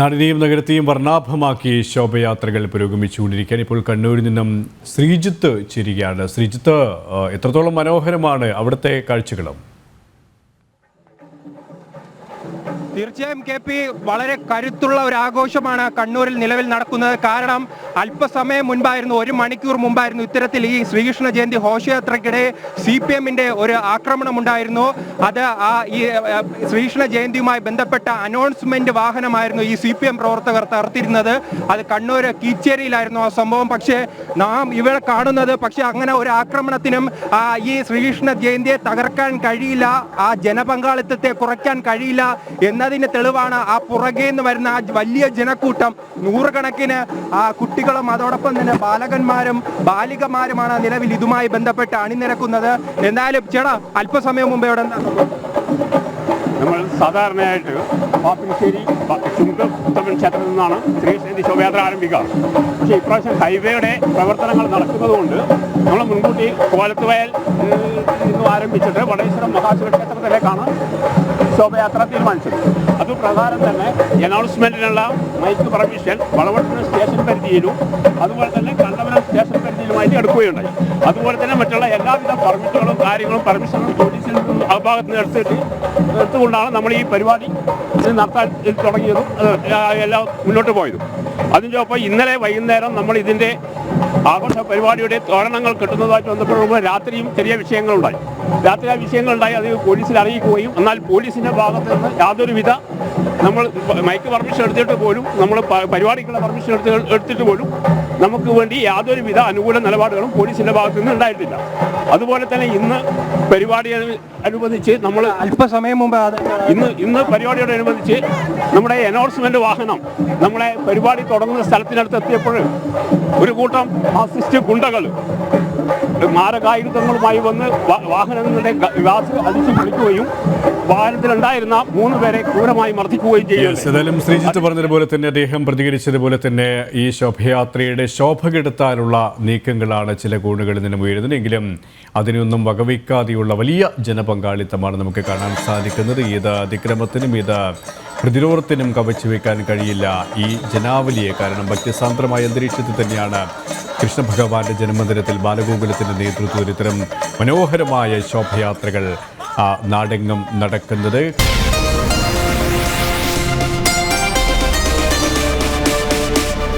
നാടിനെയും നഗരത്തെയും വർണ്ണാഭമാക്കി ശോഭയാത്രകൾ പുരോഗമിച്ചുകൊണ്ടിരിക്കുകയാണ്. ഇപ്പോൾ കണ്ണൂരിൽ നിന്നും ശ്രീജിത്ത് ചേരുകയാണ്. ശ്രീജിത്ത്, എത്രത്തോളം മനോഹരമാണ് അവിടുത്തെ കാഴ്ചകളും? തീർച്ചയായും KP, വളരെ കരുത്തുള്ള ഒരു ആഘോഷമാണ് കണ്ണൂരിൽ നിലവിൽ നടക്കുന്നത്. കാരണം അല്പസമയം മുൻപായിരുന്നു, 1 മണിക്കൂർ മുമ്പായിരുന്നു ഇത്തരത്തിൽ ഈ ശ്രീകൃഷ്ണ ജയന്തി ഘോഷയാത്രയ്ക്കിടെ CPMന്റെ ഒരു ആക്രമണം ഉണ്ടായിരുന്നു. അത് ഈ ശ്രീകൃഷ്ണ ജയന്തിയുമായി ബന്ധപ്പെട്ട അനൗൺസ്മെന്റ് വാഹനമായിരുന്നു ഈ CPM പ്രവർത്തകർ തകർത്തിരുന്നത്. അത് കണ്ണൂർ കീച്ചേരിയിലായിരുന്നു ആ സംഭവം. പക്ഷേ നാം ഇവിടെ കാണുന്നത് അങ്ങനെ ഒരു ആക്രമണത്തിനും ഈ ശ്രീകൃഷ്ണ ജയന്തിയെ തകർക്കാൻ കഴിയില്ല, ആ ജനപങ്കാളിത്തത്തെ കുറയ്ക്കാൻ കഴിയില്ല എന്നതിന് തെളിവാണ് ആ പുറകെ നിന്ന് വരുന്ന ആ വലിയ ജനക്കൂട്ടം. നൂറുകണക്കിന് കുട്ടികളും അതോടൊപ്പം തന്നെ ബാലകന്മാരും ബാലികമാരുമാണ് നിലവിൽ ഇതുമായി ബന്ധപ്പെട്ട് അണിനിരക്കുന്നത്. എന്തായാലും ചേട്ടാ, അല്പസമയം മുമ്പ് ഇവിടെ നമ്മൾ സാധാരണയായിട്ട് പാപ്പിനിശ്ശേരി ചുങ്ക് ഉത്തമൻ ക്ഷേത്രത്തിൽ നിന്നാണ് ശ്രീകൃഷ്ണ ശോഭയാത്ര ആരംഭിക്കുക. പക്ഷേ ഇപ്രാവശ്യം ഹൈവേയുടെ പ്രവർത്തനങ്ങൾ നടക്കുന്നതുകൊണ്ട് നമ്മൾ മുൻകൂട്ടി കോലത്തുവയൽ നിന്നും ആരംഭിച്ചിട്ട് വടേശ്വരം മഹാശിവക്ഷേത്രത്തിലേക്കാണ് ശോഭയാത്ര തീരുമാനിച്ചത്. അതുപ്രകാരം തന്നെ അനൗൺസ്മെൻറ്റിനുള്ള മൈക്ക് പെർമിഷൻ വളവട്ടൂർ സ്റ്റേഷൻ പരിധിയിലും അതുപോലെ തന്നെ കണ്ടവനം സ്റ്റേഷൻ പരിധിയിലുമായിട്ട് എടുക്കുകയുണ്ടായി. അതുപോലെ തന്നെ മറ്റുള്ള എല്ലാവിധ പെർമിറ്റുകളും കാര്യങ്ങളും പെർമിഷനും പോലീസിൽ നിന്നും ആ ഭാഗത്ത് നിന്ന് എടുത്തുകൊണ്ടാണ് നമ്മൾ ഈ പരിപാടി നടത്താൻ തുടങ്ങിയതും എല്ലാം മുന്നോട്ട് പോയതും. അതിനൊപ്പം ഇന്നലെ വൈകുന്നേരം നമ്മൾ ഇതിൻ്റെ ആഘോഷ പരിപാടിയുടെ തോരണങ്ങൾ കെട്ടുന്നതുമായിട്ട് ബന്ധപ്പെടുമ്പോൾ രാത്രിയും ചെറിയ വിഷയങ്ങളുണ്ടായി. രാത്രി ആ വിഷയങ്ങളുണ്ടായി, അത് പോലീസിൽ അറിയിക്കുകയും എന്നാൽ പോലീസിൻ്റെ ഭാഗത്ത് നിന്ന് യാതൊരുവിധ നമ്മൾ മൈക്ക് പെർമിഷൻ എടുത്തിട്ട് പോലും നമ്മൾ പരിപാടിക്കുള്ള പെർമിഷൻ എടുത്തിട്ട് പോലും നമുക്ക് വേണ്ടി യാതൊരുവിധ അനുകൂല നിലപാടുകളും പോലീസിൻ്റെ ഭാഗത്തു നിന്ന് ഉണ്ടായിട്ടില്ല. അതുപോലെ തന്നെ ഇന്ന് പരിപാടി അനുബന്ധിച്ച് നമ്മൾ അല്പസമയം മുമ്പ് ഇന്ന് പരിപാടിയോടനുബന്ധിച്ച് നമ്മുടെ അനൗൺസ്മെന്റ് വാഹനം നമ്മളെ പരിപാടി തുടങ്ങുന്ന സ്ഥലത്തിനടുത്ത് എത്തിയപ്പോൾ ഒരു കൂട്ടം ഫാസിസ്റ്റ് ഗുണ്ടകൾ മാരകായുധങ്ങളുമായി വന്ന് വാഹനങ്ങളുടെ ഗ്ലാസ് അടിച്ചു പൊളിക്കുകയും വാഹനത്തിലുണ്ടായിരുന്ന 3 പേരെ ക്രൂരമായി മർദ്ദിക്കുകയും ചെയ്യും. ഏതായാലും ശ്രീജിത്ത് പറഞ്ഞതുപോലെ തന്നെ, അദ്ദേഹം പ്രതികരിച്ചതുപോലെ തന്നെ, ഈ ശോഭയാത്രയുടെ ശോഭ കെടുത്താനുള്ള നീക്കങ്ങളാണ് ചില കോണുകളിൽ നിന്നും ഉയരുന്നത്. എങ്കിലും അതിനൊന്നും വകവയ്ക്കാതെയുള്ള വലിയ ജനപങ്കാളിത്തമാണ് നമുക്ക് കാണാൻ സാധിക്കുന്നത്. ഏത് അതിക്രമത്തിനും ഏത് പ്രതിരോധത്തിനും കവച്ചു വയ്ക്കാൻ കഴിയില്ല ഈ ജനാവലിയെ. കാരണം ഭക്തിസാന്ദ്രമായ അന്തരീക്ഷത്തിൽ തന്നെയാണ് കൃഷ്ണഭഗവാന്റെ ജന്മദിനത്തിൽ ബാലഗോകുലത്തിൻ്റെ നേതൃത്വത്തിൽ ഇത്തരം മനോഹരമായ ശോഭയാത്രകൾ നാടെങ്ങും നടക്കുന്നത്.